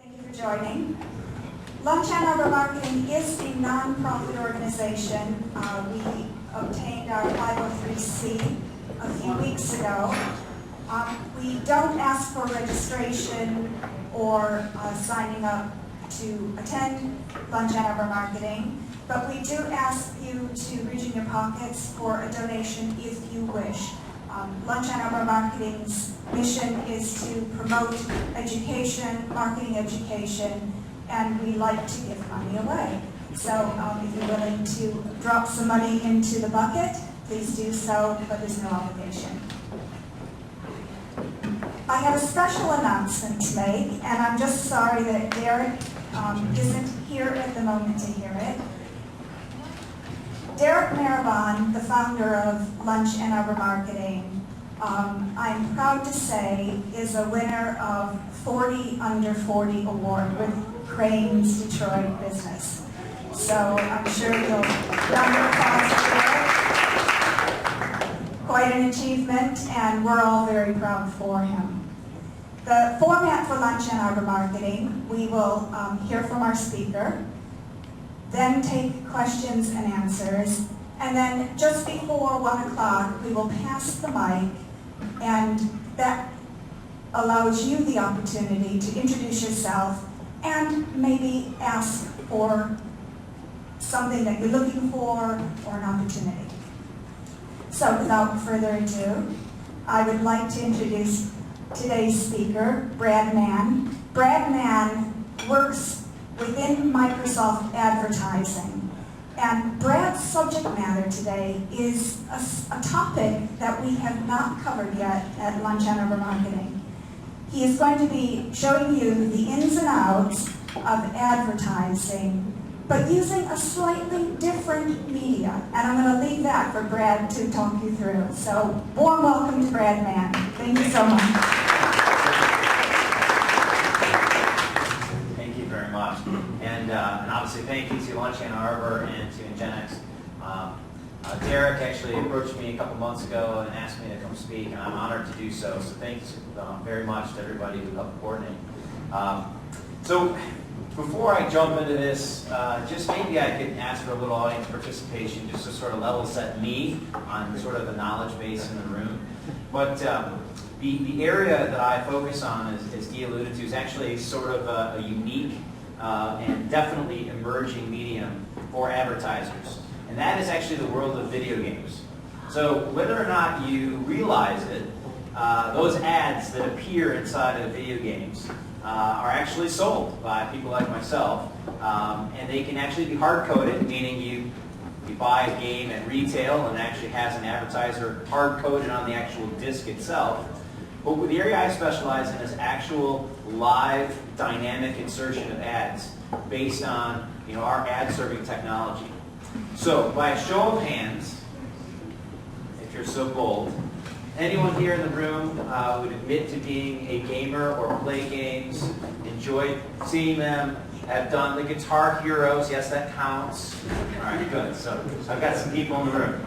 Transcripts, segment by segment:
Thank you for joining. Lunch and Arbor Marketing is a non-profit organization. We obtained our 503c a few weeks ago. We don't ask for registration or signing up to attend Lunch and Arbor Marketing, but we do ask you to reach in your pockets for a donation if you wish. Lunch and Arbor Marketing's mission is to promote education, marketing education, and we like to give money away. So if you're willing to drop some money into the bucket, please do so, but there's no obligation. I have a special announcement to make, and I'm just sorry that Derek isn't here at the moment to hear it. Derek Marabon, the founder of Lunch and Arbor Marketing, I'm proud to say is a winner of 40 Under 40 award with Crane's Detroit Business. So I'm sure you'll round of applause for Derek. Quite an achievement, and we're all very proud for him. The format for Lunch and Arbor Marketing, we will hear from our speaker, then take questions and answers, and then just before 1 o'clock, we will pass the mic, and that allows you the opportunity to introduce yourself and maybe ask for something that you're looking for or an opportunity. So without further ado, I would like to introduce today's speaker, Brad Mann. Brad Mann works within Microsoft Advertising. And Brad's subject matter today is a topic that we have not covered yet at Lunch and Arbor Marketing. He is going to be showing you the ins and outs of advertising, but using a slightly different media. And I'm going to leave that for Brad to talk you through. So, warm welcome to Brad Mann. Thank you so much. And obviously thank you to Lunch and Arbor and to Ingenix. Derek actually approached me a couple months ago and asked me to come speak, and I'm honored to do so. So thanks very much to everybody who helped coordinate. So before I jump into this, just maybe I could ask for a little audience participation just to sort of level set me on sort of the knowledge base in the room. But the area that I focus on, as Dee alluded to, is actually sort of a unique and definitely emerging medium for advertisers. And that is actually the world of video games. So whether or not you realize it, those ads that appear inside of video games are actually sold by people like myself. And they can actually be hard-coded, meaning you buy a game at retail and it actually has an advertiser hard-coded on the actual disc itself. But the area I specialize in is actual live dynamic insertion of ads based on our ad serving technology. So by a show of hands, if you're so bold, anyone here in the room would admit to being a gamer or play games, enjoyed seeing them, have done the Guitar Heroes, yes that counts. All right, good. So I've got some people in the room.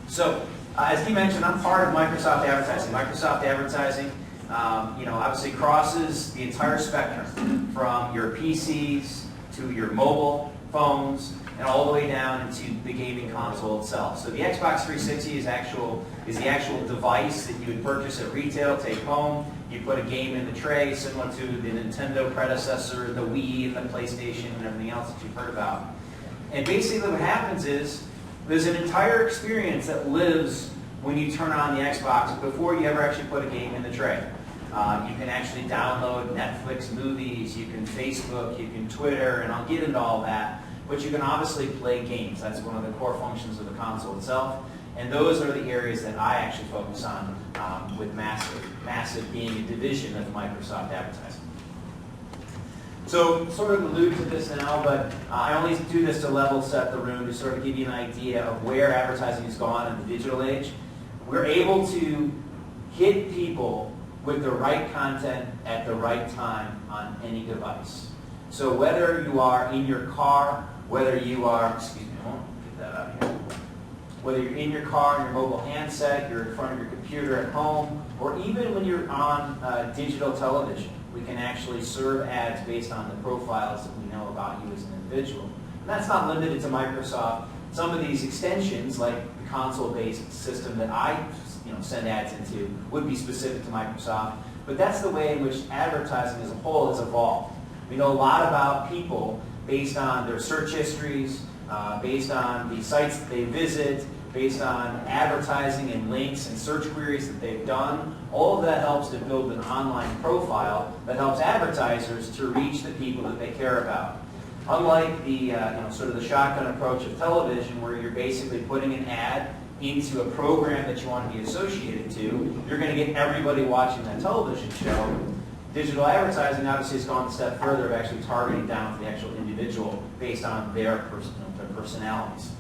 So as Dee mentioned, I'm part of Microsoft Advertising. Microsoft Advertising, obviously crosses the entire spectrum from your PCs to your mobile phones and all the way down into the gaming console itself. So the Xbox 360 is the actual device that you would purchase at retail, take home. You put a game in the tray, similar to the Nintendo predecessor, the Wii, and the PlayStation, and everything else that you've heard about. And basically what happens is there's an entire experience that lives when you turn on the Xbox before you ever actually put a game in the tray. You can actually download Netflix movies, you can Facebook, you can Twitter, and I'll get into all that. But you can obviously play games. That's one of the core functions of the console itself. And those are the areas that I actually focus on with Massive being a division of Microsoft Advertising. So sort of allude to this now, but I only do this to level set the room to sort of give you an idea of where advertising has gone in the digital age. We're able to hit people with the right content at the right time on any device. So whether you are in your car, whether you are, excuse me, I won't get that out of here. whether you're in your car, on your mobile handset, you're in front of your computer at home, or even when you're on digital television. We can actually serve ads based on the profiles that we know about you as an individual. And that's not limited to Microsoft. Some of these extensions, like the console-based system that I send ads into, would be specific to Microsoft. But that's the way in which advertising as a whole has evolved. We know a lot about people based on their search histories, based on the sites that they visit, based on advertising and links and search queries that they've done. All of that helps to build an online profile that helps advertisers to reach the people that they care about. Unlike the sort of the shotgun approach of television, where you're basically putting an ad into a program that you want to be associated to, you're going to get everybody watching that television show. Digital advertising obviously has gone a step further of actually targeting down to the actual individual based on their personalities.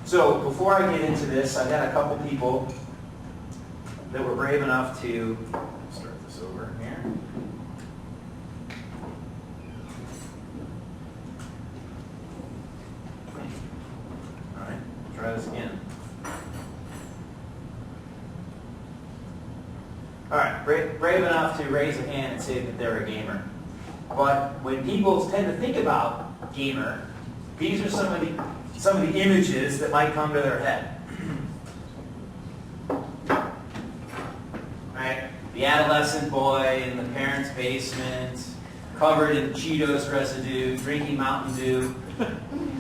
So before I get into this, I've had a couple people that were brave enough to start this over here. All right, try this again. All right, brave enough to raise a hand and say that they're a gamer. But when people tend to think about gamer, these are some of the images that might come to their head. Right? The adolescent boy in the parents' basement, covered in Cheetos residue, drinking Mountain Dew.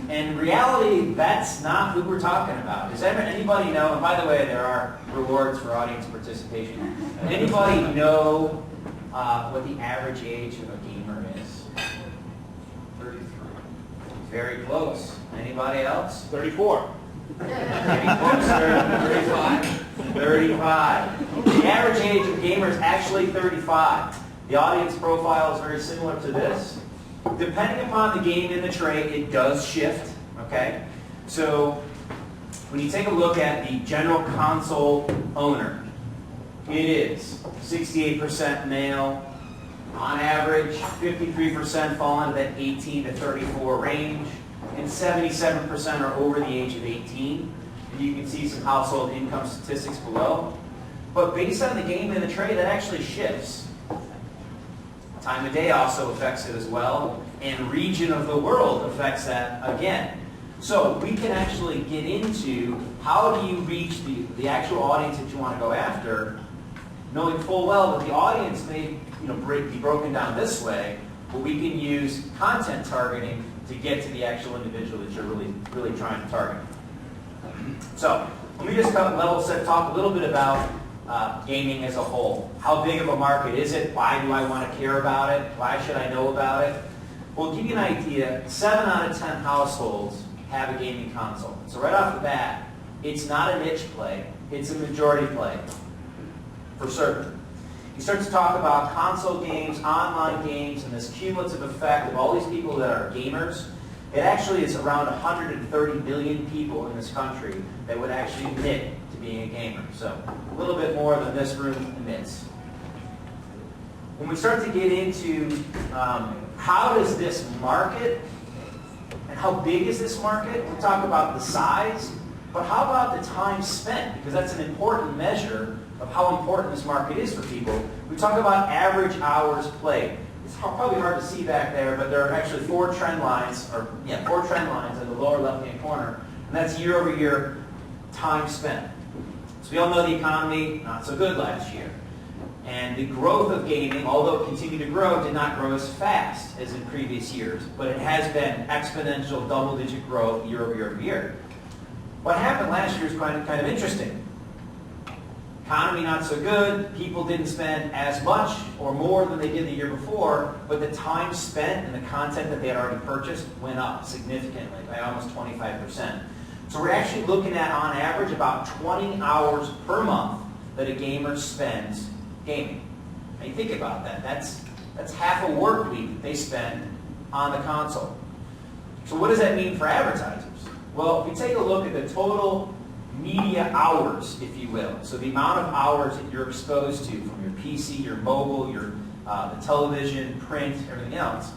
And in reality, that's not who we're talking about. Does anybody know, and by the way, there are rewards for audience participation. Does anybody know what the average age of a gamer is? 33. Very close. Anybody else? 34. Maybe closer. 35. 35. The average age of gamers is actually 35. The audience profile is very similar to this. Depending upon the game in the tray, it does shift. Okay? So when you take a look at the general console owner, it is 68% male. On average, 53% fall into that 18 to 34 range, and 77% are over the age of 18. And you can see some household income statistics below. But based on the game in the tray, that actually shifts. Time of day also affects it as well, and region of the world affects that again. So we can actually get into how do you reach the actual audience that you want to go after, knowing full well that the audience may be broken down this way, but we can use content targeting to get to the actual individual that you're really trying to target. So let me just level set, talk a little bit about gaming as a whole. How big of a market is it? Why do I want to care about it? Why should I know about it? Well, to give you an idea, 7 out of 10 households have a gaming console. So right off the bat, it's not a niche play, it's a majority play, for certain. You start to talk about console games, online games, and this cumulative effect of all these people that are gamers. It actually is around 130 million people in this country that would actually admit to being a gamer. So a little bit more than this room admits. When we start to get into how does this market and how big is this market, we talk about the size, but how about the time spent? Because that's an important measure of how important this market is for people. We talk about average hours played. It's probably hard to see back there, but there are actually 4 trend lines in the lower left-hand corner, and that's year-over-year time spent. So we all know the economy, not so good last year. And the growth of gaming, although it continued to grow, did not grow as fast as in previous years, but it has been exponential double-digit growth year-over-year. What happened last year is kind of interesting. Economy not so good, people didn't spend as much or more than they did the year before, but the time spent and the content that they had already purchased went up significantly by almost 25%. So we're actually looking at, on average, about 20 hours per month that a gamer spends gaming. Now you think about that, that's half a work week that they spend on the console. So what does that mean for advertisers? Well, if you take a look at the total media hours, if you will, so the amount of hours that you're exposed to from your PC, your mobile, the television, print, everything else,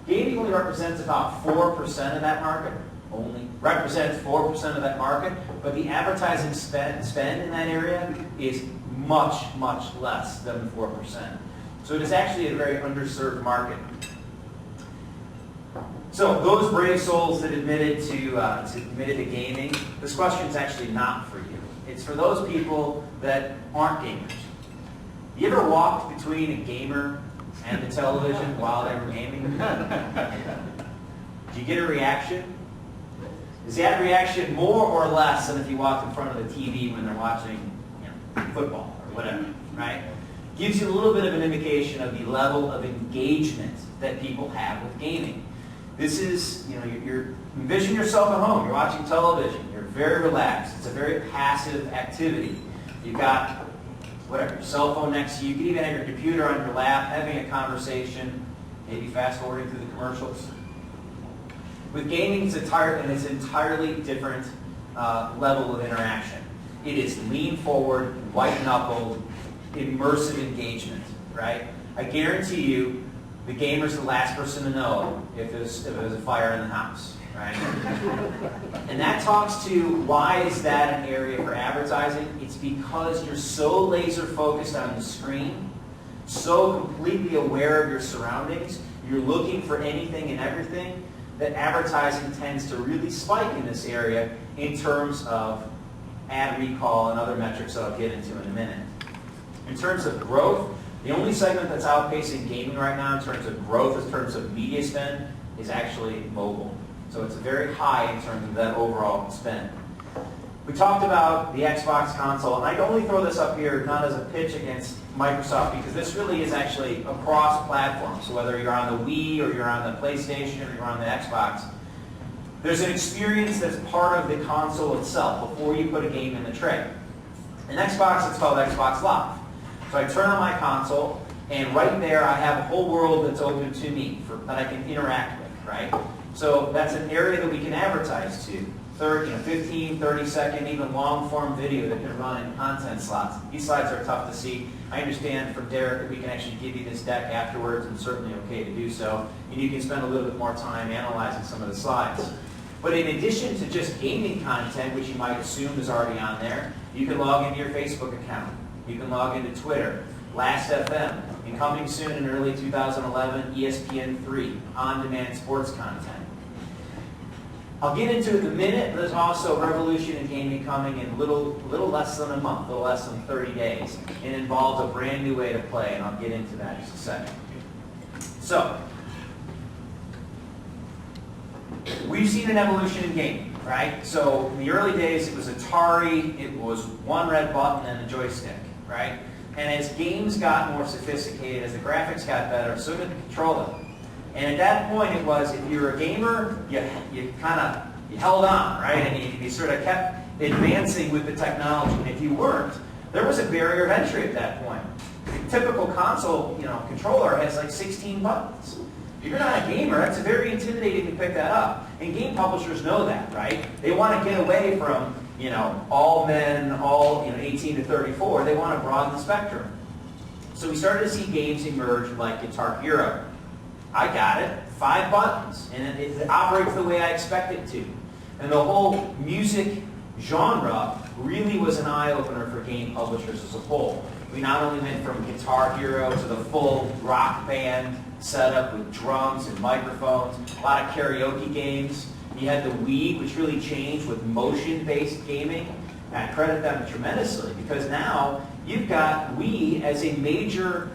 gaming only represents about 4% of that market, only represents 4% of that market, but the advertising spend in that area is much, much less than 4%. So it is actually a very underserved market. So those brave souls that admitted to gaming, this question is actually not for you. It's for those people that aren't gamers. You ever walked between a gamer and the television while they were gaming? Do you get a reaction? Is that reaction more or less than if you walked in front of the TV when they're watching football or whatever, right? Gives you a little bit of an indication of the level of engagement that people have with gaming. This is, you're envision yourself at home. You're watching television. You're very relaxed. It's a very passive activity. You've got, whatever, your cell phone next to you. You can even have your computer on your lap, having a conversation, maybe fast-forwarding through the commercials. With gaming, it's an entirely different level of interaction. It is lean forward, white-knuckled, immersive engagement, right? I guarantee you, the gamer's the last person to know if there's a fire in the house, right? And that talks to why is that an area for advertising? It's because you're so laser focused on the screen, so completely aware of your surroundings, you're looking for anything and everything, that advertising tends to really spike in this area in terms of ad recall and other metrics that I'll get into in a minute. In terms of growth, the only segment that's outpacing gaming right now in terms of growth, in terms of media spend, is actually mobile. So it's very high in terms of that overall spend. We talked about the Xbox console, and I only throw this up here not as a pitch against Microsoft, because this really is actually across platforms. So whether you're on the Wii, or you're on the PlayStation, or you're on the Xbox, there's an experience that's part of the console itself before you put a game in the tray. In Xbox, it's called Xbox Live. So I turn on my console, and right there I have a whole world that's open to me that I can interact with, right? So that's an area that we can advertise to. 15, 30-second, even long-form video that can run in content slots. These slides are tough to see. I understand from Derek that we can actually give you this deck afterwards, and certainly okay to do so. And you can spend a little bit more time analyzing some of the slides. But in addition to just gaming content, which you might assume is already on there, you can log into your Facebook account. You can log into Twitter, Last.fm, and coming soon in early 2011, ESPN3, on-demand sports content. I'll get into it in a minute, but there's also a revolution in gaming coming in little less than a month, a little less than 30 days. It involves a brand new way to play, and I'll get into that in just a second. So, we've seen an evolution in gaming, right? So, in the early days, it was Atari, it was one red button and a joystick, right? And as games got more sophisticated, as the graphics got better, so did the controller. And at that point, it was if you were a gamer, you held on, right? And you sort of kept advancing with the technology. And if you weren't, there was a barrier of entry at that point. The typical console, controller has like 16 buttons. If you're not a gamer, that's very intimidating to pick that up. And game publishers know that, right? They want to get away from, all men, all 18 to 34. They want to broaden the spectrum. So we started to see games emerge like Guitar Hero. I got it, 5 buttons, and it operates the way I expect it to. And the whole music genre really was an eye-opener for game publishers as a whole. We not only went from Guitar Hero to the full rock band setup with drums and microphones, a lot of karaoke games. You had the Wii, which really changed with motion-based gaming. And I credit them tremendously, because now you've got Wii as a major,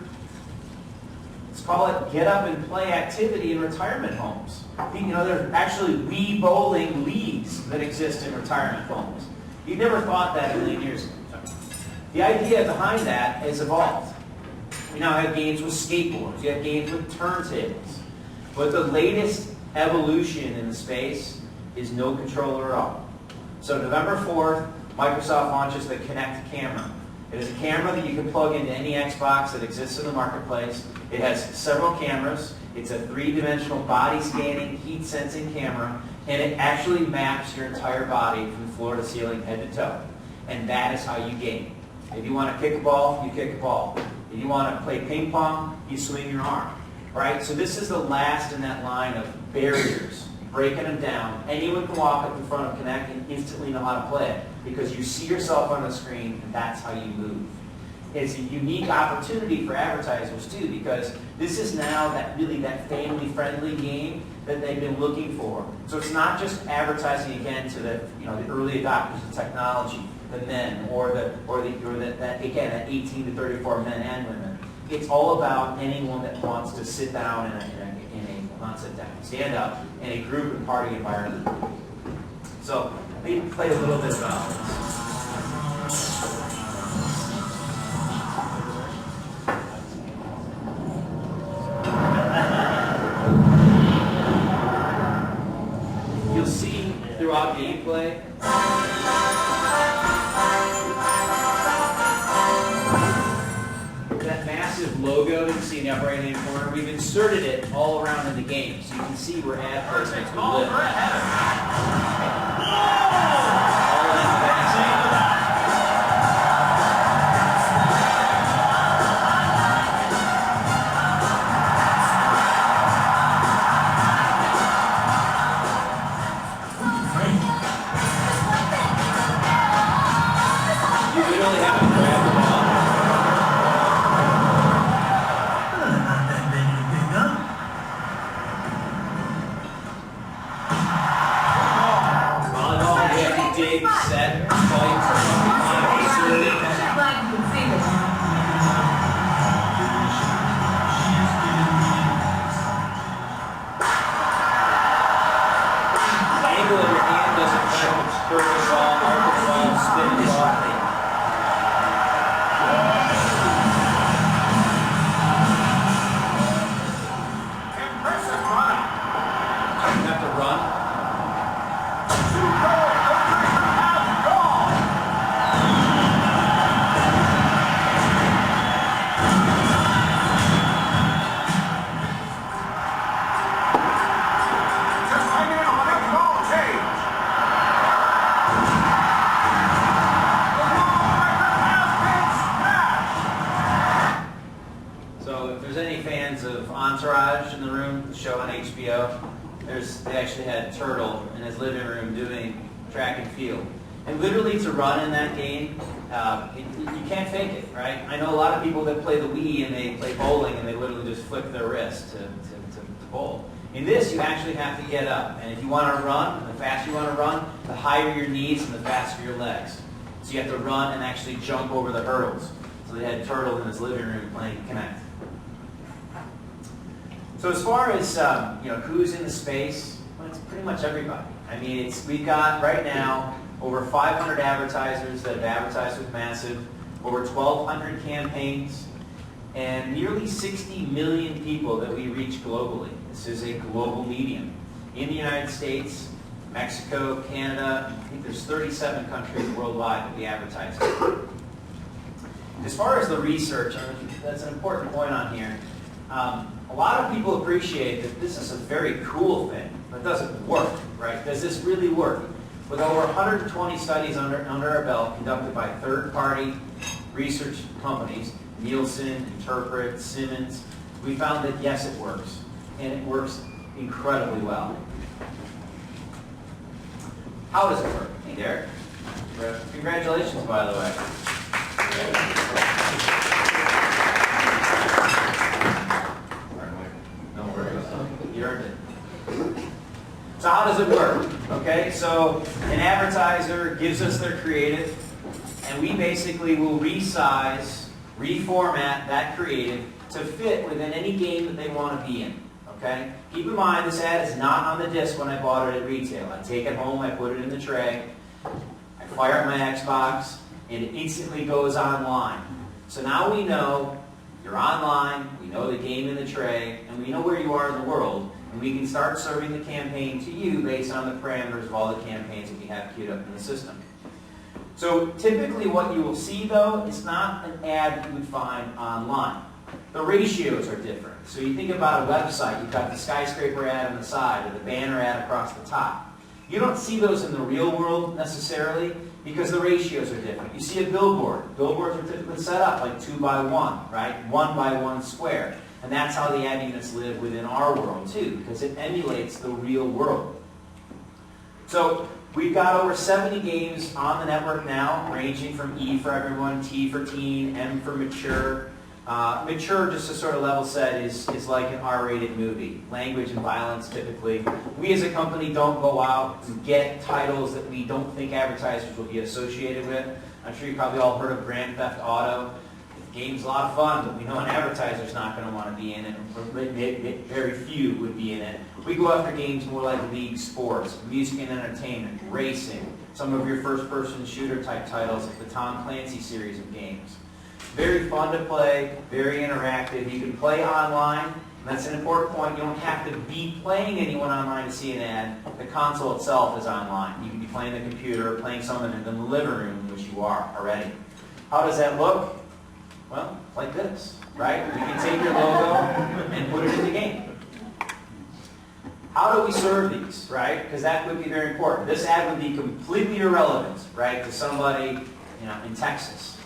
let's call it get up and play activity in retirement homes. There's actually Wii bowling leagues that exist in retirement homes. You never thought that a million years ago. The idea behind that has evolved. We now have games with skateboards. You have games with turntables. But the latest evolution in the space is no controller at all. So November 4th, Microsoft launches the Kinect camera. It is a camera that you can plug into any Xbox that exists in the marketplace. It has several cameras. It's a 3-dimensional body scanning, heat sensing camera, and it actually maps your entire body from floor to ceiling, head to toe. And that is how you game. If you want to kick a ball, you kick a ball. If you want to play ping pong, you swing your arm. Right? So this is the last in that line of barriers breaking them down. Anyone can walk up in front of Connect and instantly know how to play it because you see yourself on the screen and that's how you move. It's a unique opportunity for advertisers too because this is now that family-friendly game that they've been looking for. So it's not just advertising again to the the early adopters of technology, the men that 18 to 34 men and women. It's all about anyone that wants to sit down stand up in a group and party environment. So let me play a little bit about this. You'll see throughout gameplay that massive logo that you see in the upper right-hand corner, we've inserted it all around in the game, so you can see where ad placements will live. All in the vaccine. You literally have to grab the ball. Dig, set, fight, angle of your hand doesn't matter. Curve the ball, arc the ball, spin the ball. Impressive run. You have to run. Entourage in the room, the show on HBO. They actually had Turtle in his living room doing track and field. And literally to run in that game, you can't fake it, right? I know a lot of people that play the Wii and they play bowling and they literally just flick their wrist to bowl. In this, you actually have to get up. And if you want to run, the faster you want to run, the higher your knees and the faster your legs. So you have to run and actually jump over the hurdles. So they had Turtle in his living room playing Connect. So as far as who's in the space, well, it's pretty much everybody. I mean, we've got right now over 500 advertisers that have advertised with Massive, over 1,200 campaigns, and nearly 60 million people that we reach globally. This is a global medium. In the United States, Mexico, Canada, I think there's 37 countries worldwide that we advertise in. As far as the research, that's an important point on here. A lot of people appreciate that this is a very cool thing, but it doesn't work, right? Does this really work? With over 120 studies under our belt conducted by third-party research companies, Nielsen, Interpret, Simmons, we found that yes, it works, and it works incredibly well. How does it work? Hey, Derek. Congratulations, by the way. You earned it. So how does it work? Okay, so an advertiser gives us their creative, and we basically will resize, reformat that creative to fit within any game that they want to be in. Okay? Keep in mind, this ad is not on the disc when I bought it at retail. I take it home, I put it in the tray, I fire up my Xbox, and it instantly goes online. So now we know you're online, we know the game in the tray, and we know where you are in the world, and we can start serving the campaign to you based on the parameters of all the campaigns that we have queued up in the system. So typically what you will see, though, is not an ad that you would find online. The ratios are different. So you think about a website, you've got the skyscraper ad on the side or the banner ad across the top. You don't see those in the real world necessarily because the ratios are different. You see a billboard. Billboards are typically set up like 2 by 1, right? 1 by 1 square. And that's how the ad units live within our world too, because it emulates the real world. So we've got over 70 games on the network now, ranging from E for everyone, T for teen, M for mature. Mature, just to sort of level set, is like an R-rated movie. Language and violence, typically. We as a company don't go out and get titles that we don't think advertisers will be associated with. I'm sure you probably all heard of Grand Theft Auto. The game's a lot of fun, but we know an advertiser's not going to want to be in it. Very few would be in it. We go after games more like league sports, music and entertainment, racing, some of your first-person shooter type titles like the Tom Clancy series of games. Very fun to play, very interactive. You can play online, and that's an important point. You don't have to be playing anyone online to see an ad. The console itself is online. You can be playing the computer, playing someone in the living room, which you are already. How does that look? Well, like this, right? You can take your logo and put it in the game. How do we serve these, right? Because that would be very important. This ad would be completely irrelevant, right, to somebody, in Texas.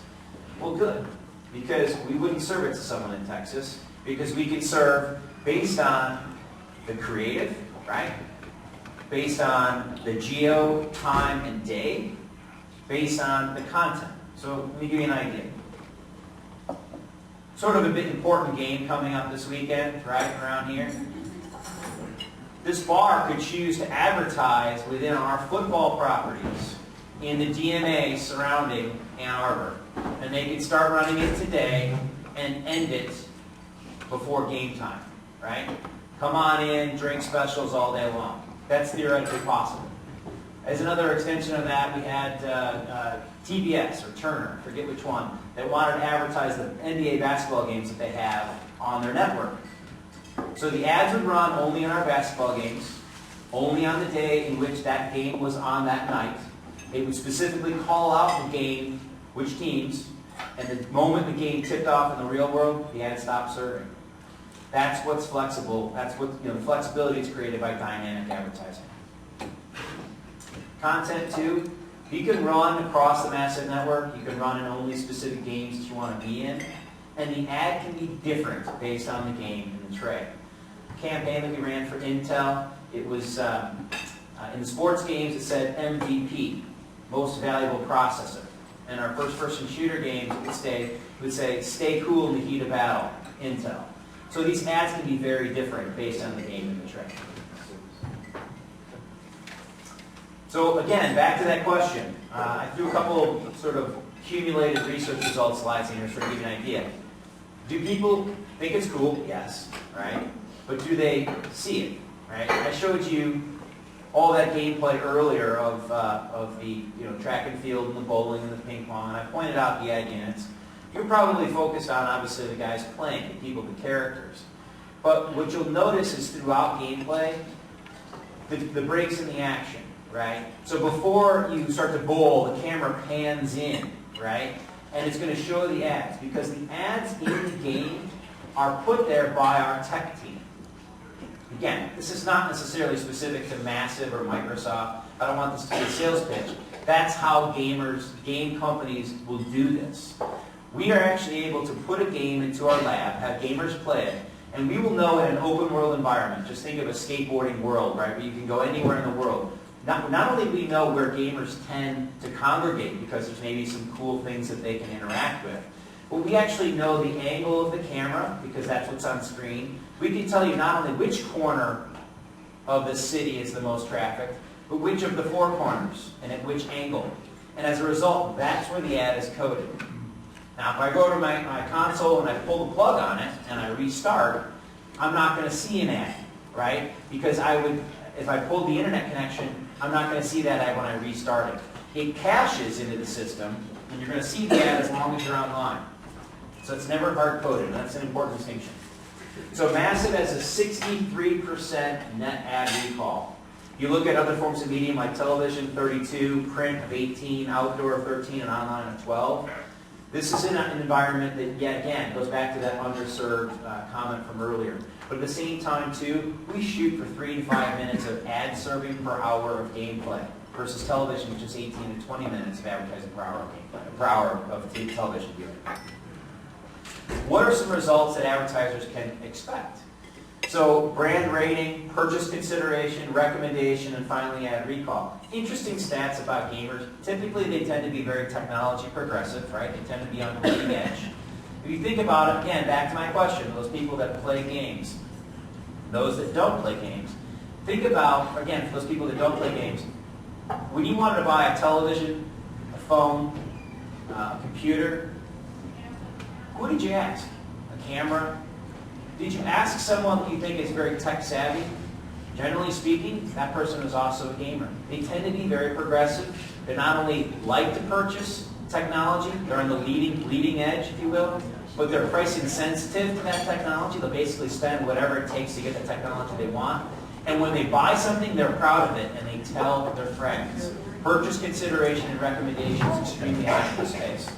Well, good, because we wouldn't serve it to someone in Texas, because we can serve based on the creative, right? Based on the geo, time, and day, based on the content. So let me give you an idea. Sort of a big important game coming up this weekend, right around here. This bar could choose to advertise within our football properties in the DMA surrounding Ann Arbor. And they could start running it today and end it before game time, right? Come on in, drink specials all day long. That's theoretically possible. As another extension of that, we had TBS, or Turner, forget which one, that wanted to advertise the NBA basketball games that they have on their network. So the ads would run only in our basketball games, only on the day in which that game was on that night. It would specifically call out the game, which teams, and the moment the game tipped off in the real world, the ad stopped serving. That's what's flexible. That's what the flexibility is created by dynamic advertising. Content too, you can run across the massive network. You can run in only specific games that you want to be in, and the ad can be different based on the game and the tray. The campaign that we ran for Intel, it was in the sports games. It said MVP, most valuable processor. And our first-person shooter games, it would say, stay cool in the heat of battle, Intel. So these ads can be very different based on the game and the tray. So again, back to that question. I threw a couple sort of accumulated research results slides in here to sort of give you an idea. Do people think it's cool? Yes, right? But do they see it, right? I showed you all that gameplay earlier of the track and field and the bowling and the ping pong, and I pointed out the ad units. You're probably focused on, obviously, the guys playing, the people, the characters. But what you'll notice is throughout gameplay, the breaks in the action, right? So before you start to bowl, the camera pans in, right? And it's going to show the ads, because the ads in the game are put there by our tech team. Again, this is not necessarily specific to Massive or Microsoft. I don't want this to be a sales pitch. That's how game companies will do this. We are actually able to put a game into our lab, have gamers play it, and we will know in an open world environment. Just think of a skateboarding world, right, where you can go anywhere in the world. Not only do we know where gamers tend to congregate, because there's maybe some cool things that they can interact with, but we actually know the angle of the camera, because that's what's on screen. We can tell you not only which corner of the city is the most trafficked, but which of the four corners and at which angle. And as a result, that's where the ad is coded. Now, if I go to my console and I pull the plug on it and I restart, I'm not going to see an ad, right? Because if I pulled the internet connection, I'm not going to see that ad when I restart it. It caches into the system, and you're going to see the ad as long as you're online. So it's never hard-coded, and that's an important distinction. So Massive has a 63% net ad recall. You look at other forms of medium like television, 32, print of 18, outdoor of 13, and online of 12. This is in an environment that, yet again, goes back to that underserved comment from earlier. But at the same time, too, we shoot for 3 to 5 minutes of ad serving per hour of gameplay versus television, which is 18 to 20 minutes of advertising per hour of gameplay, per hour of television viewing. What are some results that advertisers can expect? So brand rating, purchase consideration, recommendation, and finally add recall. Interesting stats about gamers. Typically they tend to be very technology progressive, right? They tend to be on the leading edge. If you think about it, again, back to my question, those people that play games, those that don't play games, think about, again, for those people that don't play games, when you wanted to buy a television, a phone, a computer, who did you ask? A camera? Did you ask someone that you think is very tech savvy? Generally speaking, that person is also a gamer. They tend to be very progressive. They not only like to purchase technology, they're on the leading edge, if you will, but they're price insensitive to that technology. They'll basically spend whatever it takes to get the technology they want. And when they buy something, they're proud of it, and they tell their friends. Purchase consideration and recommendation is extremely high in this space.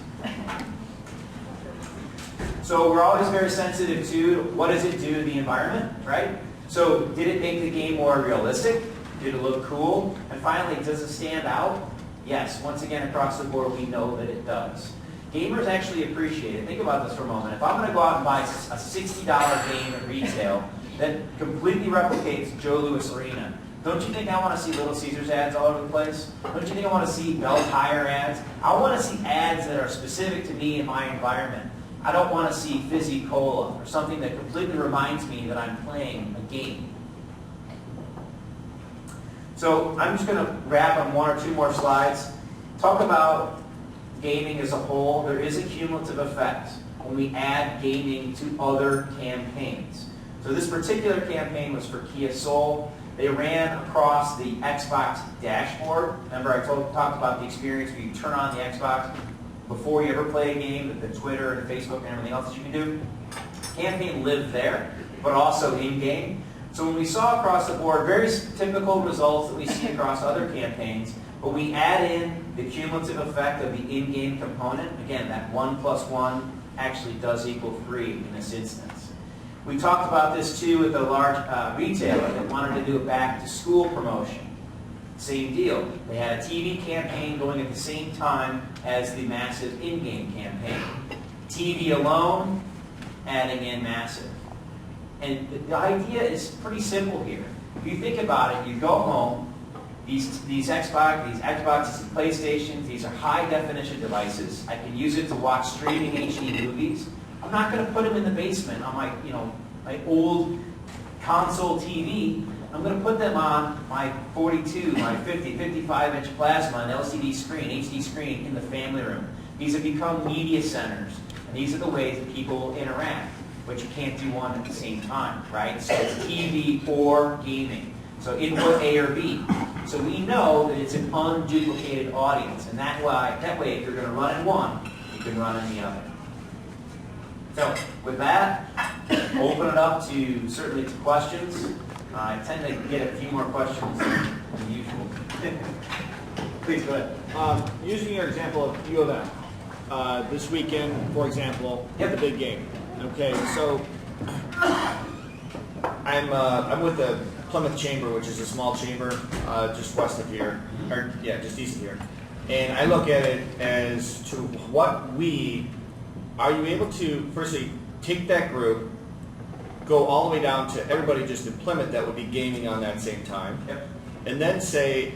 So we're always very sensitive to what does it do to the environment, right? So did it make the game more realistic? Did it look cool? And finally, does it stand out? Yes, once again, across the board, we know that it does. Gamers actually appreciate it. Think about this for a moment. If I'm going to go out and buy a $60 game at retail that completely replicates Joe Louis Arena, don't you think I want to see Little Caesars ads all over the place? Don't you think I want to see Bell Tire ads? I want to see ads that are specific to me and my environment. I don't want to see Fizzy Cola or something that completely reminds me that I'm playing a game. So I'm just going to wrap on one or two more slides. Talk about gaming as a whole. There is a cumulative effect when we add gaming to other campaigns. So this particular campaign was for Kia Soul. They ran across the Xbox dashboard. Remember I talked about the experience where you turn on the Xbox before you ever play a game, the Twitter and Facebook and everything else that you can do. Campaign lived there, but also in-game. So when we saw across the board, very typical results that we see across other campaigns, but we add in the cumulative effect of the in-game component. Again, that 1 + 1 actually does equal 3 in this instance. We talked about this too with a large retailer that wanted to do a back-to-school promotion. Same deal. They had a TV campaign going at the same time as the massive in-game campaign. TV alone, adding in massive. And the idea is pretty simple here. If you think about it, you go home, these Xboxes and PlayStations, these are high-definition devices. I can use it to watch streaming HD movies. I'm not going to put them in the basement on my old console TV. I'm going to put them on my 42, my 50, 55-inch plasma and LCD screen, HD screen in the family room. These have become media centers, and these are the ways that people will interact, but you can't do one at the same time, right? So it's TV or gaming. So input A or B. So we know that it's an unduplicated audience, and that way, if you're going to run in one, you can run in the other. So with that, open it up certainly to questions. I tend to get a few more questions than usual. Please go ahead. Using your example of U of M, this weekend, for example, Yep. the big game. Okay, so I'm with the Plymouth Chamber, which is a small chamber just west of here, or just east of here, and I look at it as to are you able to firstly take that group, go all the way down to everybody just in Plymouth that would be gaming on that same time, Yep. and then say,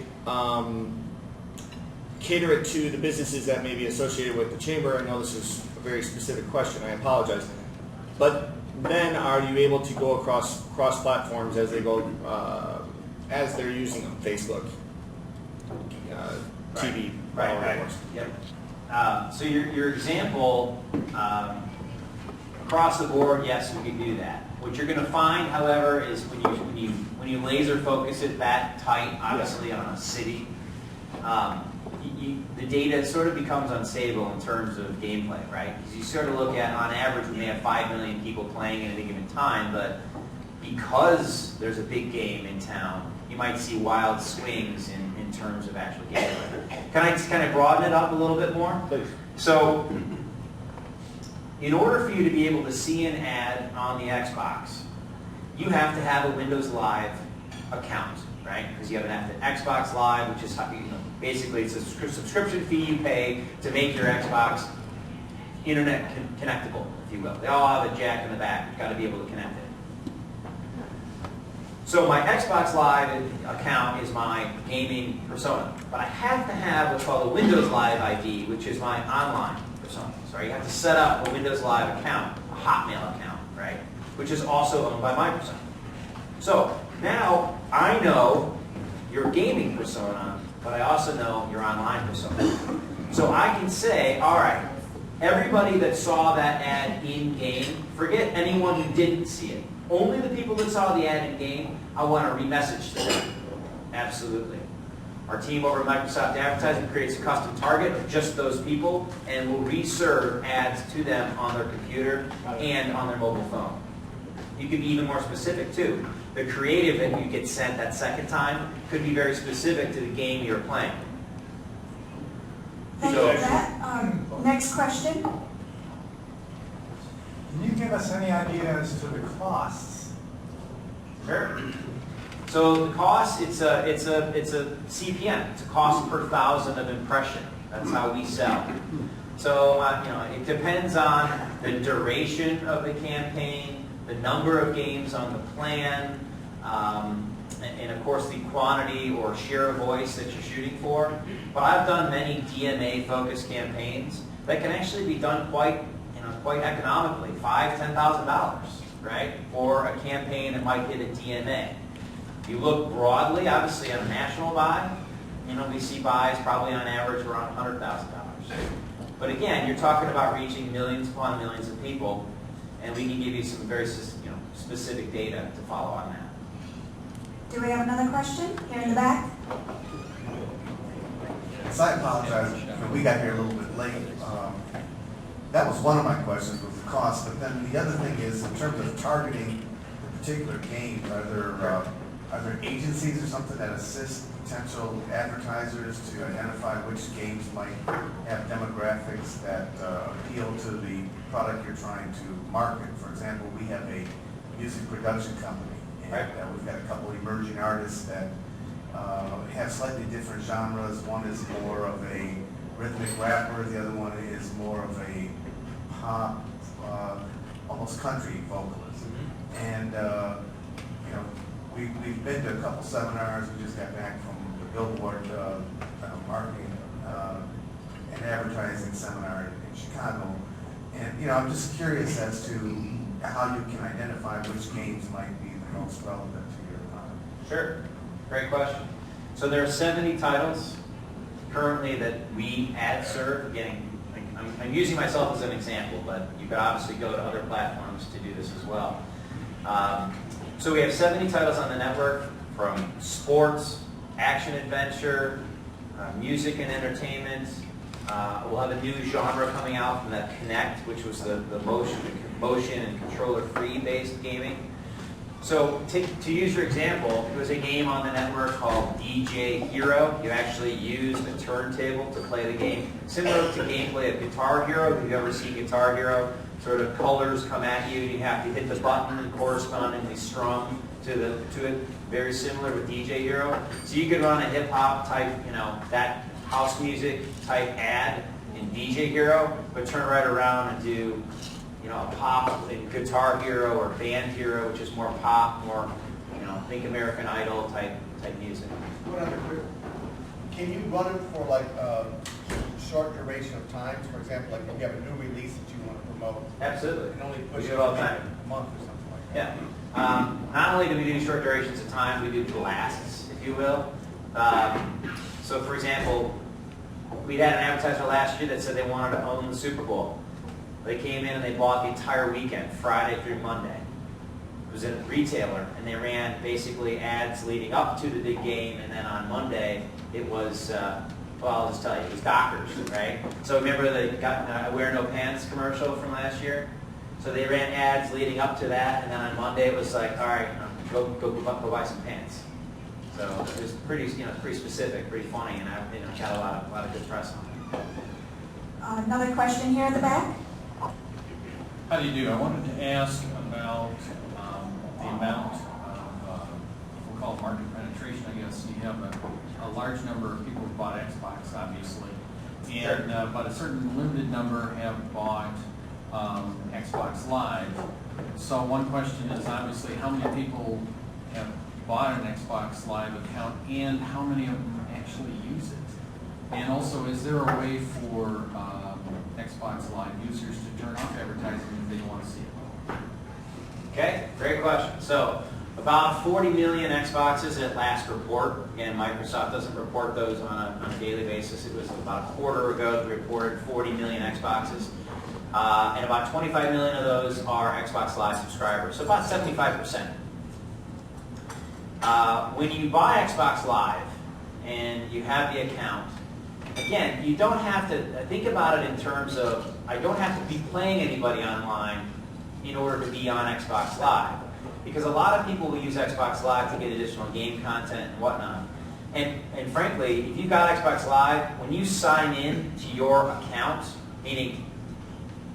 cater it to the businesses that may be associated with the chamber. I know this is a very specific question, I apologize. But then are you able to go across platforms as they go, as they're using them, Facebook, TV, Right. Yep. So your example, across the board, yes, we can do that. What you're going to find, however, is when you laser focus it that tight, obviously on a city, the data sort of becomes unstable in terms of gameplay, right? Because you sort of look at, on average, we may have 5 million people playing at any given time, but because there's a big game in town, you might see wild swings in terms of actual gameplay. Can I just kind of broaden it up a little bit more? Please. So, in order for you to be able to see an ad on the Xbox, you have to have a Windows Live account, right? Because you have an Xbox Live, which is basically it's a subscription fee you pay to make your Xbox internet connectable, if you will. They all have a jack in the back. You've got to be able to connect it. So my Xbox Live account is my gaming persona, but I have to have what's called a Windows Live ID, which is my online persona. So you have to set up a Windows Live account, a Hotmail account, right? Which is also owned by my persona. So now I know your gaming persona, but I also know your online persona. So I can say, all right, everybody that saw that ad in-game, forget anyone who didn't see it. Only the people that saw the ad in-game, I want to re-message to them. Absolutely. Our team over at Microsoft Advertising creates a custom target of just those people and will reserve ads to them on their computer and on their mobile phone. You can be even more specific too. The creative that you get sent that second time could be very specific to the game you're playing. Thank you for that. Next question. Can you give us any idea as to the costs? Sure. So the cost, it's a CPM. It's a cost per thousand of impression. That's how we sell. So it depends on the duration of the campaign, the number of games on the plan, and of course the quantity or share of voice that you're shooting for. But I've done many DMA-focused campaigns that can actually be done quite economically, $5,000 to $10,000, right, for a campaign that might hit a DMA. If you look broadly, obviously on a national buy, we see buys probably on average around $100,000. But again, you're talking about reaching millions upon millions of people, and we can give you some very specific data to follow on that. Do we have another question here in the back? So I apologize, we got here a little bit late. That was one of my questions, was the cost, but then the other thing is, in terms of targeting the particular games, are there agencies or something that assist potential advertisers to identify which games might have demographics that appeal to the product you're trying to market? For example, we have a music production company, and we've got a couple emerging artists that have slightly different genres. One is more of a rhythmic rapper, the other one is more of a pop, almost country vocalist. And we've been to a couple seminars. We just got back from the Billboard marketing and advertising seminar in Chicago. And I'm just curious as to how you can identify which games might be the most relevant to your product. Sure. Great question. So there are 70 titles currently that we ad serve. Again, I'm using myself as an example, but you could obviously go to other platforms to do this as well. So we have 70 titles on the network, from sports, action adventure, music and entertainment. We'll have a new genre coming out from that Connect, which was the motion and controller-free based gaming. So to use your example, there was a game on the network called DJ Hero. You actually used a turntable to play the game, similar to gameplay of Guitar Hero. If you've ever seen Guitar Hero, sort of colors come at you, and you have to hit the button and correspondingly strum to it. Very similar with DJ Hero. So you could run a hip hop type, that house music type ad in DJ Hero, but turn right around and do a pop in Guitar Hero or Band Hero, which is more pop, more, think American Idol type music. Can you run it for like a short duration of time? For example, like if you have a new release that you want to promote. Absolutely. You can only push We do it it all the time. a month or something like that. Yeah. Not only do we do short durations of time, we do blasts, if you will. So for example, we had an advertiser last year that said they wanted to own the Super Bowl. They came in and they bought the entire weekend, Friday through Monday. It was a retailer, and they ran basically ads leading up to the big game, and then on Monday it was, I'll just tell you, it was Dockers, right? So remember the Wear No Pants commercial from last year? So they ran ads leading up to that, and then on Monday it was like, all right, go buy some pants. So it was pretty specific, pretty funny, and I got a lot of good press on it. Another question here in the back. How do you do? I wanted to ask about the amount of, we'll call it market penetration, I guess. You have a large number of people who bought Xbox, obviously, and but a certain limited number have bought Xbox Live. So one question is obviously how many people have bought an Xbox Live account and how many of them actually use it? And also, is there a way for Xbox Live users to turn off advertising if they don't want to see it? Okay, great question. So about 40 million Xboxes at last report. Again, Microsoft doesn't report those on a daily basis. It was about a quarter ago that we reported 40 million Xboxes. And about 25 million of those are Xbox Live subscribers, so about 75%. When you buy Xbox Live and you have the account, again, you don't have to think about it in terms of, I don't have to be playing anybody online in order to be on Xbox Live. Because a lot of people will use Xbox Live to get additional game content and whatnot. And frankly, if you've got Xbox Live, when you sign in to your account, meaning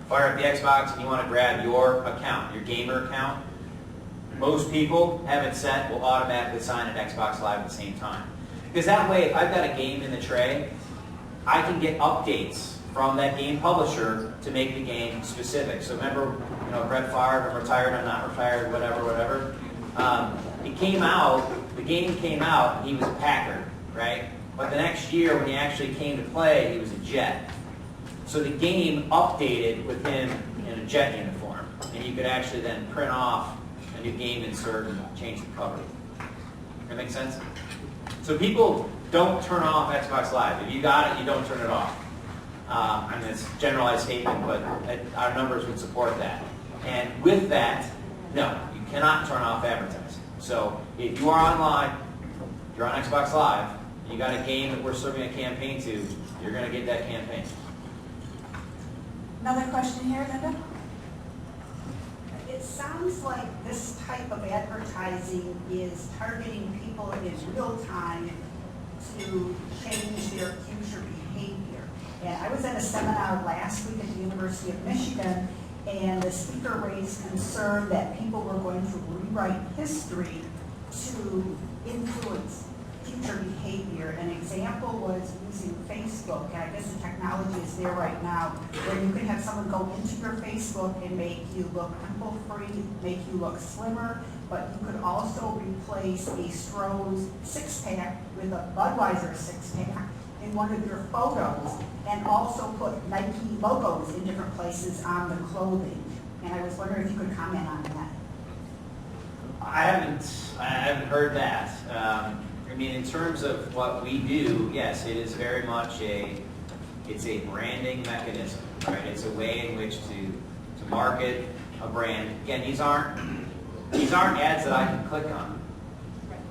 fire up the Xbox and you want to grab your account, your gamer account, most people have it set, will automatically sign at Xbox Live at the same time. Because that way, if I've got a game in the tray, I can get updates from that game publisher to make the game specific. So remember, Brett Favre, I'm retired, I'm not retired, whatever. It came out, the game came out, and he was a Packer, right? But the next year, when he actually came to play, he was a Jet. So the game updated with him in a Jet uniform, and you could actually then print off a new game insert and change the cover. That make sense? So people don't turn off Xbox Live. If you got it, you don't turn it off. I mean, it's a generalized statement, but our numbers would support that. And with that, no, you cannot turn off advertising. So if you are online, you're on Xbox Live, and you got a game that we're serving a campaign to, you're going to get that campaign. Another question here, Linda? It sounds like this type of advertising is targeting people in real time to change their future behavior. And I was at a seminar last week at the University of Michigan, and the speaker raised concern that people were going to rewrite history to influence future behavior. An example was using Facebook, and I guess the technology is there right now, where you can have someone go into your Facebook and make you look pimple-free, make you look slimmer, but you could also replace a Stroh's six-pack with a Budweiser six-pack in one of your photos, and also put Nike logos in different places on the clothing. And I was wondering if you could comment on that. I haven't heard that. I mean, in terms of what we do, yes, it is very much it's a branding mechanism, right? It's a way in which to market a brand. Again, these aren't ads that I can click on,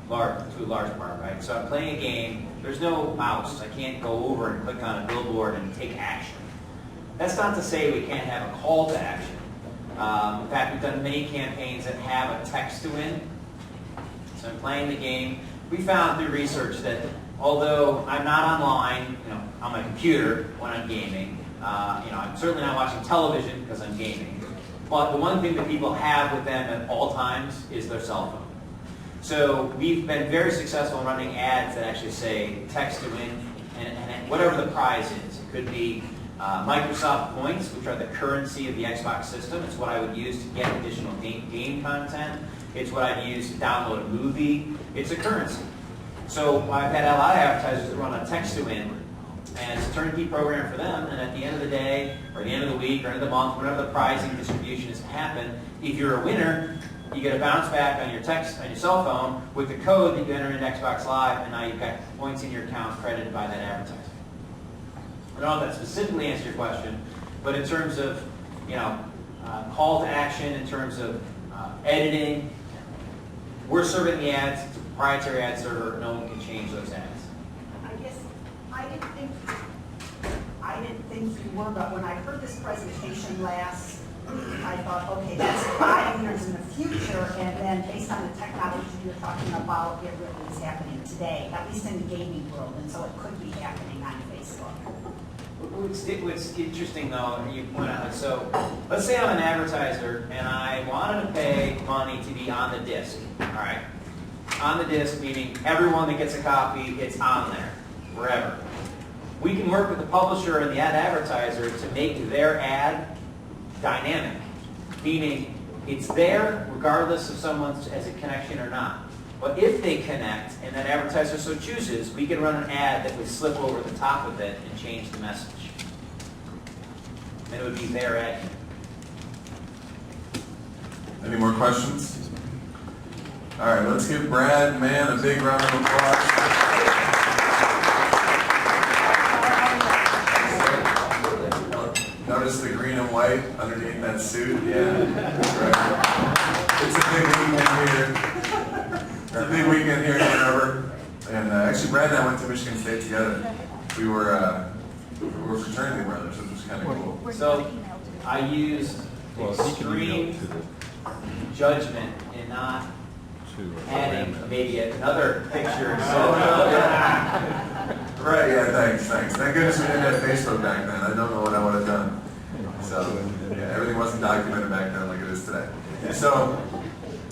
to a large part, right? So I'm playing a game. There's no mouse. I can't go over and click on a billboard and take action. That's not to say we can't have a call to action. In fact, we've done many campaigns that have a text to win. So I'm playing the game. We found through research that although I'm not online, on my computer when I'm gaming, I'm certainly not watching television because I'm gaming. But the one thing that people have with them at all times is their cell phone. So we've been very successful in running ads that actually say text to win, and whatever the prize is. It could be Microsoft points, which are the currency of the Xbox system. It's what I would use to get additional game content. It's what I'd use to download a movie. It's a currency. So I've had a lot of advertisers that run a text to win, and it's a turnkey program for them. And at the end of the day, or the end of the week, or end of the month, whenever the prizing distribution is to happen, if you're a winner, you get a bounce back on your cell phone with the code that you enter into Xbox Live, and now you've got points in your account credited by that advertising. I don't know if that specifically answers your question, but in terms of call to action, in terms of editing, we're serving the ads. It's a proprietary ad server. No one can change those ads. I guess I didn't think you were, but when I heard this presentation last week, I thought, okay, that's 5 years in the future, and then based on the technology you're talking about, it really is happening today, at least in the gaming world, and so it could be happening on Facebook. What's interesting though, and you point out, so let's say I'm an advertiser and I wanted to pay money to be on the disc, all right? On the disc, meaning everyone that gets a copy, it's on there, wherever. We can work with the publisher and the ad advertiser to make their ad dynamic, meaning it's there regardless if someone has a connection or not. But if they connect and that advertiser so chooses, we can run an ad that would slip over the top of it and change the message. And it would be their ad. Any more questions? All right, let's give Brad Mann a big round of applause. Notice the green and white underneath that suit? Yeah, right. It's a big weekend here. It's a big weekend here in Ann Arbor. And actually, Brad and I went to Michigan State together. We were fraternity brothers, which was kind of cool. So I used extreme judgment in not adding maybe another picture. Right, yeah, thanks. Thank goodness we didn't have Facebook back then. I don't know what I would have done. So, yeah, everything wasn't documented back then like it is today. So,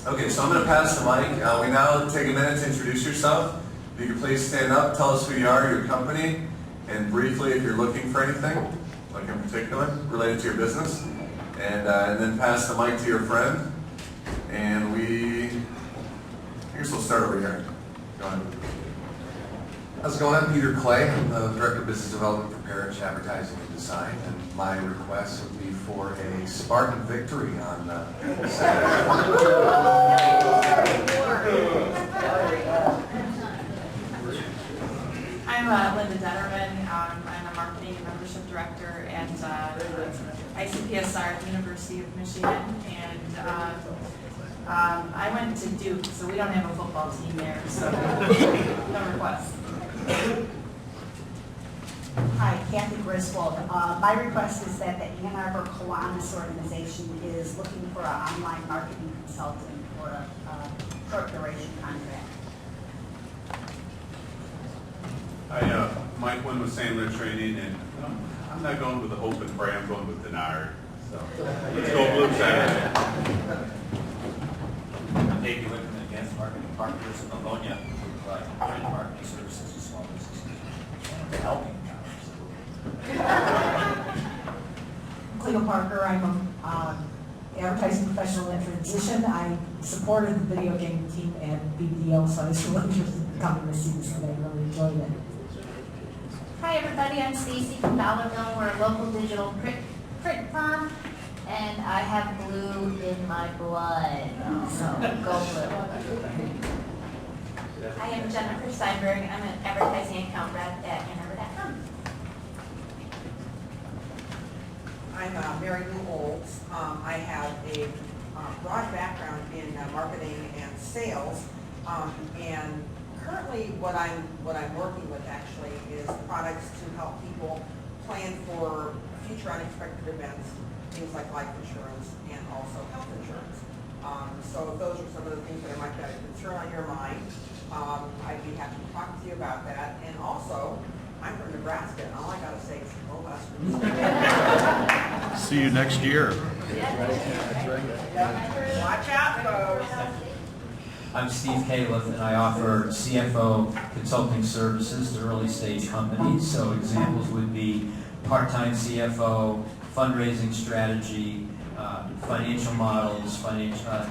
okay, so I'm going to pass the mic. We now take a minute to introduce yourself. If you could please stand up, tell us who you are, your company, and briefly if you're looking for anything, like in particular, related to your business. And then pass the mic to your friend. And I guess we'll start over here. Go ahead. How's it going? I'm Peter Clay. I'm the Director of Business Development for Parrish Advertising and Design, and my request would be for a Spartan victory on Saturday. I'm Linda Detterman. I'm a Marketing and Membership Director at ICPSR at the University of Michigan, and I went to Duke, so we don't have a football team there, so no requests. Hi, Kathy Griswold. My request is that the Ann Arbor Kiwanis organization is looking for an online marketing consultant for a short duration contract. Hi, Mike Wynn with Sandler Training, and I'm not going with the Hope and Pray, I'm going with Denard. So let's go Blue Saturday. I'm Dave Whitman, Advanced Marketing Partners in Livonia. We provide brand marketing services to small businesses. Helping Cleo Parker. I'm an advertising professional in transition. I supported the video game team at BDO, so I was really interested in coming to see this today. I really enjoyed it. Hi everybody, I'm Stacy from Dollarville. We're a local digital print firm, and I have blue in my blood, so go blue. I am Jennifer Steinberg. I'm an advertising account rep at AnnArbor.com. I'm Mary Lou Olds. I have a broad background in marketing and sales, and currently what I'm working with actually is products to help people plan for future unexpected events, things like life insurance and also health insurance. So those are some of the things that might be a concern on your mind. I'd be happy to talk to you about that. And also, I'm from Nebraska, and all I gotta say is go Huskers. See you next year. Watch out, folks. I'm Steve Califf, and I offer CFO consulting services to early stage companies. So examples would be part-time CFO, fundraising strategy, financial models,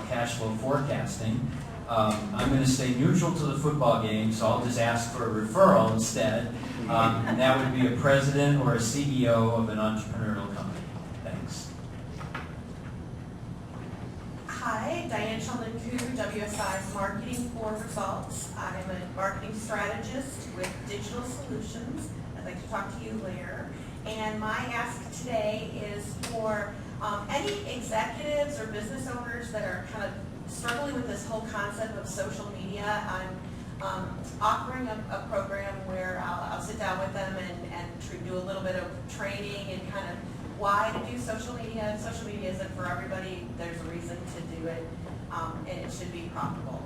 cash flow forecasting. I'm going to stay neutral to the football game, so I'll just ask for a referral instead. And that would be a president or a CEO of an entrepreneurial company. Thanks. Hi, Diane Sheldon-Koo, WSI Marketing for Results. I'm a marketing strategist with Digital Solutions. I'd like to talk to you later. And my ask today is for any executives or business owners that are kind of struggling with this whole concept of social media. I'm offering a program where I'll sit down with them and do a little bit of training and kind of why to do social media. Social media isn't for everybody. There's a reason to do it, and it should be profitable.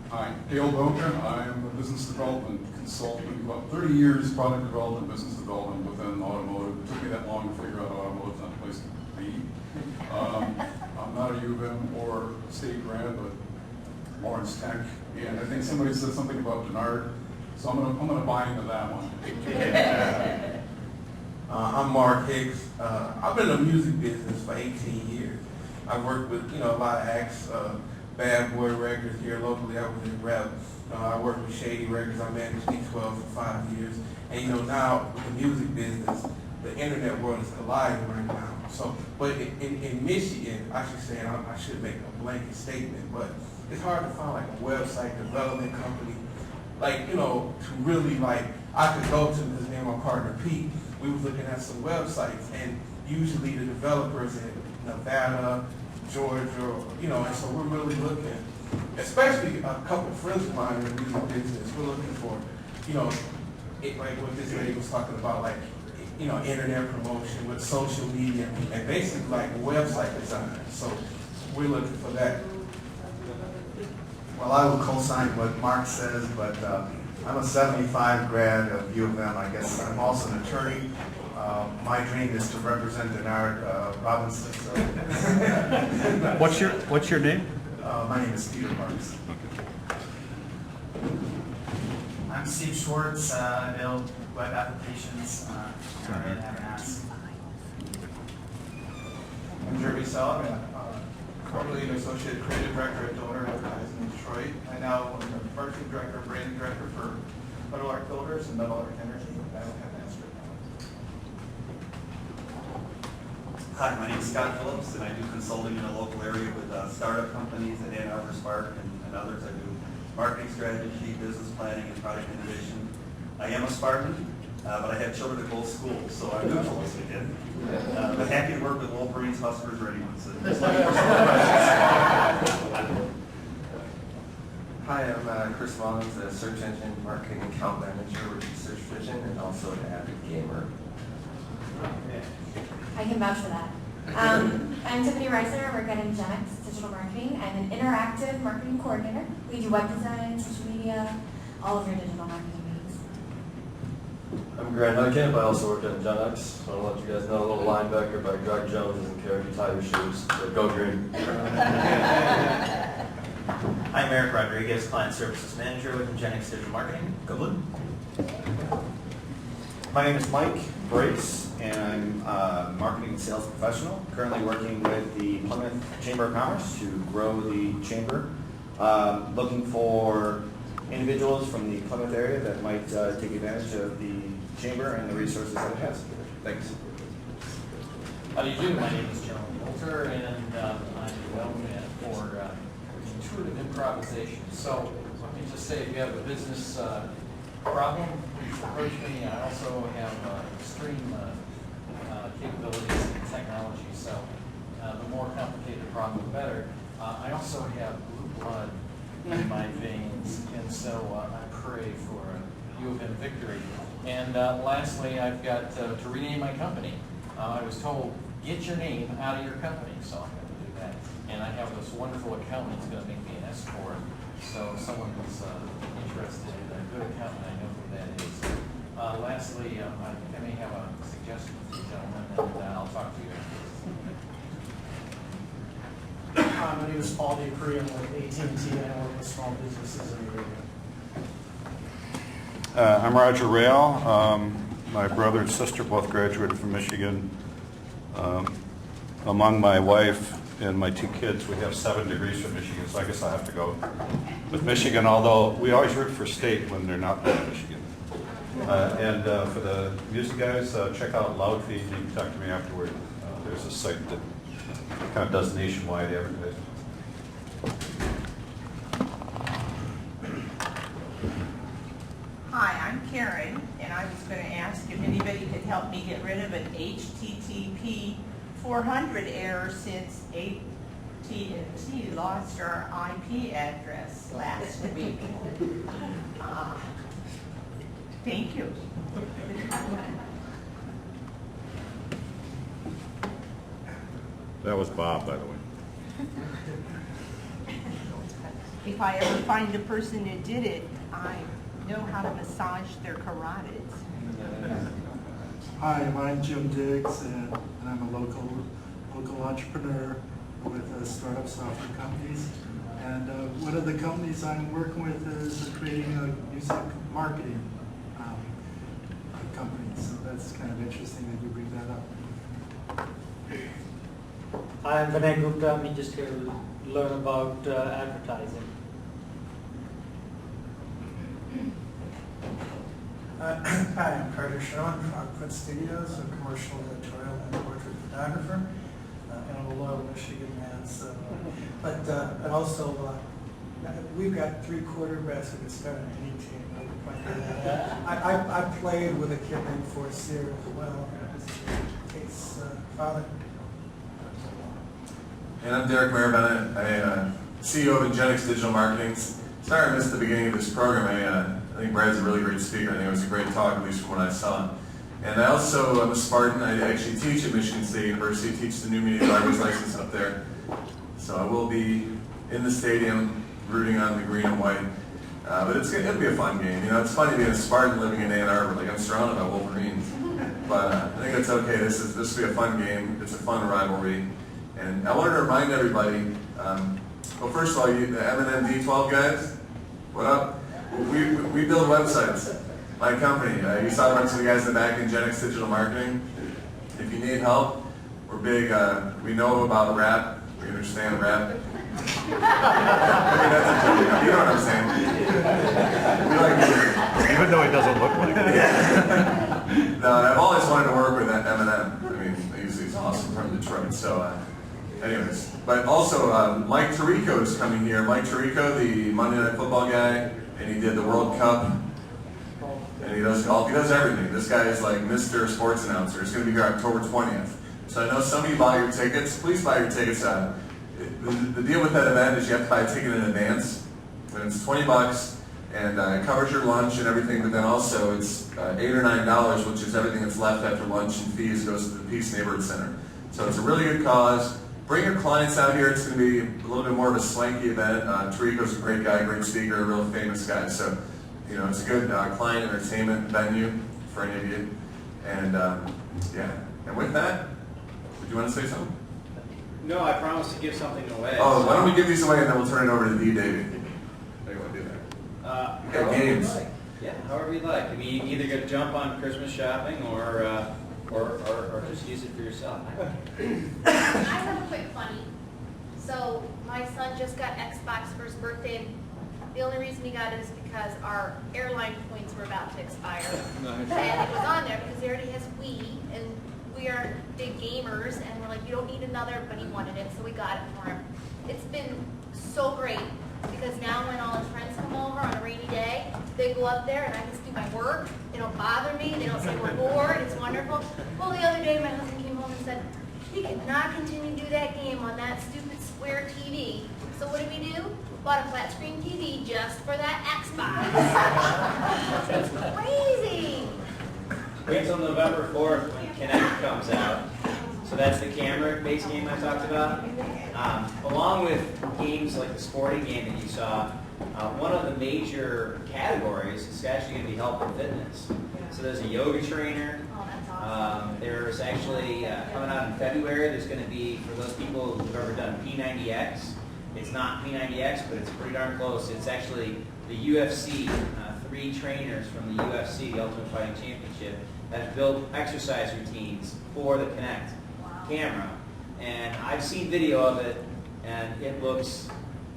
Hi, Dale Bogan. I'm a business development consultant. About 30 years product development, business development within automotive. It took me that long to figure out automotive's not a place to be. I'm not a U of M or state grad, but Lawrence Tech. And I think somebody said something about Denard, so I'm gonna buy into that one. I'm Mark Hicks. I've been in the music business for 18 years. I've worked with a lot of acts, Bad Boy Records here locally. I was in rap. I worked with Shady Records. I managed D12 for 5 years. And now with the music business, the internet world is colliding right now. So, but in Michigan, I should say, and I should make a blanket statement, but it's hard to find like a website development company, to really I could go to, because me and my partner Pete, we was looking at some websites, and usually the developers in Nevada, Georgia, and so we're really looking, especially a couple of friends of mine in the music business, we're looking for, like what this lady was talking about, internet promotion with social media, and basically website design. So we're looking for that. Well, I will co-sign what Mark says, but I'm a 75 grad of U of M. I guess I'm also an attorney. My dream is to represent Denard Robinson. So. What's your name? My name is Peter Parks. I'm Steve Schwartz. I build web applications. I have an ask. I'm Jeremy Sullivan, formerly an associate creative director at Donor Advertising in Detroit. I now am the marketing director, branding director for Metal Arc Builders and Metal Arc Energy. I don't have an answer. Hi, my name is Scott Phillips, and I do consulting in a local area with startup companies at Ann Arbor Spark and others. I do marketing strategy, business planning, and product innovation. I am a Spartan, but I have children at both schools, so I'm neutral this weekend. But happy to work with Wolverines, Huskers, or anyone. So just looking for some questions. Hi, I'm Chris Mullins, a search engine marketing account manager with Search Vision and also an avid gamer. I can vouch for that. I'm Tiffany Reiser. I work at Ingenix Digital Marketing. I'm an interactive marketing coordinator. We do web design, social media, all of your digital marketing needs. I'm Grant Huckamp. I also work at Ingenix. So I'll let you guys know a little linebacker by Greg Jones doesn't care if you tie your shoes. So go green. I'm Eric Rodriguez, Client Services Manager with Ingenix Digital Marketing. Go Blue. My name is Mike Brace, and I'm a marketing and sales professional, currently working with the Plymouth Chamber of Commerce to grow the chamber. Looking for individuals from the Plymouth area that might take advantage of the chamber and the resources that it has. Thanks. How do you do? My name is John Walter, and I'm known for intuitive improvisation. So let me just say, if you have a business problem, please approach me. I also have extreme capabilities in technology, so the more complicated the problem, the better. I also have blue blood in my veins, and so I pray for a U of M victory. And lastly, I've got to rename my company. I was told, get your name out of your company, so I'm going to do that. And I have this wonderful accountant who's going to make me an S corp. So someone who's interested in a good accountant, I know who that is. Lastly, I may have a suggestion for you gentlemen, and I'll talk to you after. My name is Paul Dupree. I'm with AT&T, and I work with small businesses in the area. I'm Roger Rail. My brother and sister both graduated from Michigan. Among my wife and my 2 kids, we have 7 degrees from Michigan, so I guess I have to go with Michigan, although we always root for state when they're not from Michigan. And for the music guys, check out Loudfeed. You can talk to me afterward. There's a site that kind of does nationwide advertising. Hi, I'm Karen, and I was going to ask if anybody could help me get rid of an HTTP 400 error since AT&T lost our IP address last week. Thank you. That was Bob, by the way. If I ever find the person who did it, I know how to massage their carotids. Hi, I'm Jim Diggs, and I'm a local entrepreneur with startup software companies. And one of the companies I'm working with is creating a music marketing company. So that's kind of interesting that you bring that up. I am Vinay Gupta. I'm just here to learn about advertising. Hi, I'm Carter Shawn from Output Studios, a commercial, editorial, and portrait photographer. And I'm a loyal Michigan man, so. And also, we've got 3 quarterbacks who can start on any team. I played with a kid named Forcier as well. Kate's father. And I'm Derek Maribennett. I'm CEO of Ingenix Digital Marketing. Sorry I missed the beginning of this program. I think Brad's a really great speaker. I think it was a great talk, at least from what I saw. And I'm a Spartan. I actually teach at Michigan State University, teach the new media driver's license up there. So I will be in the stadium rooting on the green and white. But it'll be a fun game. You know, it's funny being a Spartan living in Ann Arbor. Like, I'm surrounded by Wolverines. But I think that's okay. This will be a fun game. It's a fun rivalry. And I wanted to remind everybody, well, first of all, you, the M&M D12 guys, what up? We build websites. My company. You saw a bunch of the guys in the back in Ingenix Digital Marketing. If you need help, we're big. We know about rap. We understand rap. I mean, that's a joke. You know what I'm saying? We like music. Even though he doesn't look like it. Yeah. No, I've always wanted to work with Eminem. I mean, he's awesome from Detroit. So, anyways, but also Mike Tirico is coming here. Mike Tirico, the Monday Night Football guy, and he did the World Cup. And he does golf. He does everything. This guy is like Mr. Sports Announcer. He's going to be here October 20th. So I know some of you buy your tickets. Please buy your tickets. The deal with that event is you have to buy a ticket in advance. And it's $20, and it covers your lunch and everything. But then also it's $8 or $9, which is everything that's left after lunch and fees goes to the Peace Neighborhood Center. So it's a really good cause. Bring your clients out here. It's going to be a little bit more of a swanky event. Tirico's a great guy, great speaker, a real famous guy. So, you know, it's a good client entertainment venue for any of you. And yeah, and with that, did you want to say something? No, I promised to give something away. Oh, why don't we give these away and then we'll turn it over to D. Davey. How do you want to do that? You got games. Yeah, however you like. I mean, you can either go jump on Christmas shopping or just use it for yourself. I have a quick funny. So my son just got Xbox for his birthday. The only reason he got it is because our airline points were about to expire. And it was on there because he already has Wii, and we are big gamers, and we're like, you don't need another, but he wanted it, so we got it for him. It's been so great because now when all his friends come over on a rainy day, they go up there and I just do my work. They don't bother me. They don't say we're bored. It's wonderful. Well, the other day my husband came home and said, he cannot continue to do that game on that stupid square TV. So what did we do? Bought a flat screen TV just for that Xbox. It's crazy. Wait till November 4th when Kinect comes out. So that's the camera-based game I talked about. Along with games like the sporting game that you saw, one of the major categories is actually going to be health and fitness. So there's a yoga trainer. There's actually, coming out in February, there's going to be, for those people who've ever done P90X, it's not P90X, but it's pretty darn close. It's actually the UFC, 3 trainers from the UFC, the Ultimate Fighting Championship, that have built exercise routines for the Kinect camera. And I've seen video of it, and it looks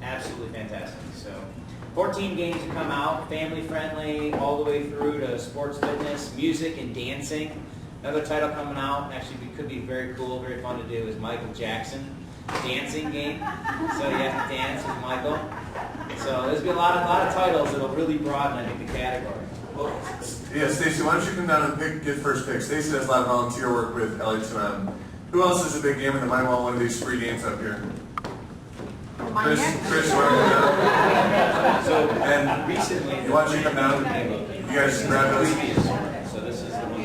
absolutely fantastic. So 14 games have come out, family friendly, all the way through to sports fitness, music, and dancing. Another title coming out, actually could be very cool, very fun to do, is Michael Jackson dancing game. So you have to dance with Michael. So there's been a lot of titles that'll really broaden, I think, the category. Well, yeah, Stacy, why don't you come down and get first pick? Stacy does a lot of volunteer work with LA2M. Who else is a big gamer that might want one of these free games up here? Chris, why don't you So, and recently, why don't you come down? You guys grab those. So this is the one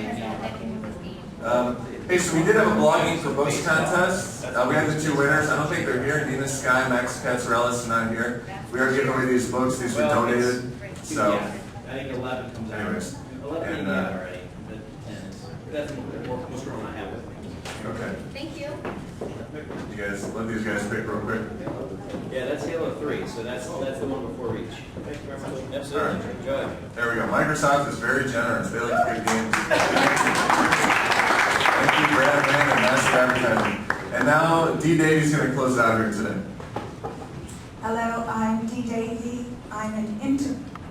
Hey, so we did have a blogging for books contest. We had the 2 winners. I don't think they're here. Nina Sky, Max Katzarelis is not here. We are giving away these books. These were donated. So, I think 11 comes out. anyways. 11 And, already. The 10 is. That's the one I have with me. Okay. Thank you. You guys, let these guys pick real quick. Yeah, that's Halo 3, so that's the one before Reach. Thank you very much. Absolutely. All right. Enjoy. There we go. Microsoft is very generous. They like to give games. Thank you, Brad, man, and Master Advertising. And now Dee Davies going to close it out here today. Hello, I'm Dee Davy. I'm an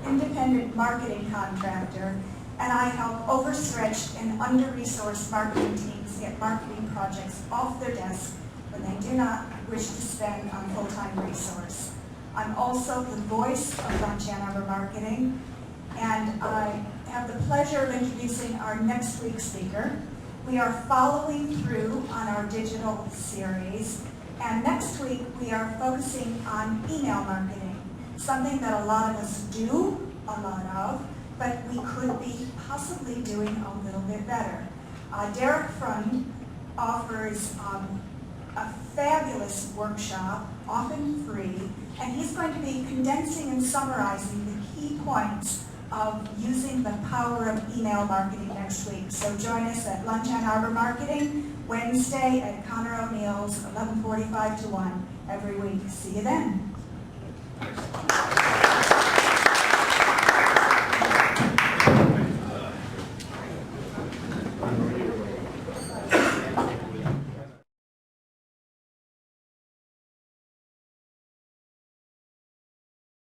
independent marketing contractor, and I help overstretched and under-resourced marketing teams get marketing projects off their desk when they do not wish to spend on full-time resource. I'm also the voice of Lunch Ann Arbor Marketing, and I have the pleasure of introducing our next week's speaker. We are following through on our digital series, and next week we are focusing on email marketing, something that a lot of us do a lot of, but we could be possibly doing a little bit better. Derek Frund offers a fabulous workshop, often free, and he's going to be condensing and summarizing the key points of using the power of email marketing next week. So join us at Lunch Ann Arbor Marketing, Wednesday at Connor O'Neill's, 11:45 to 1 every week. See you then.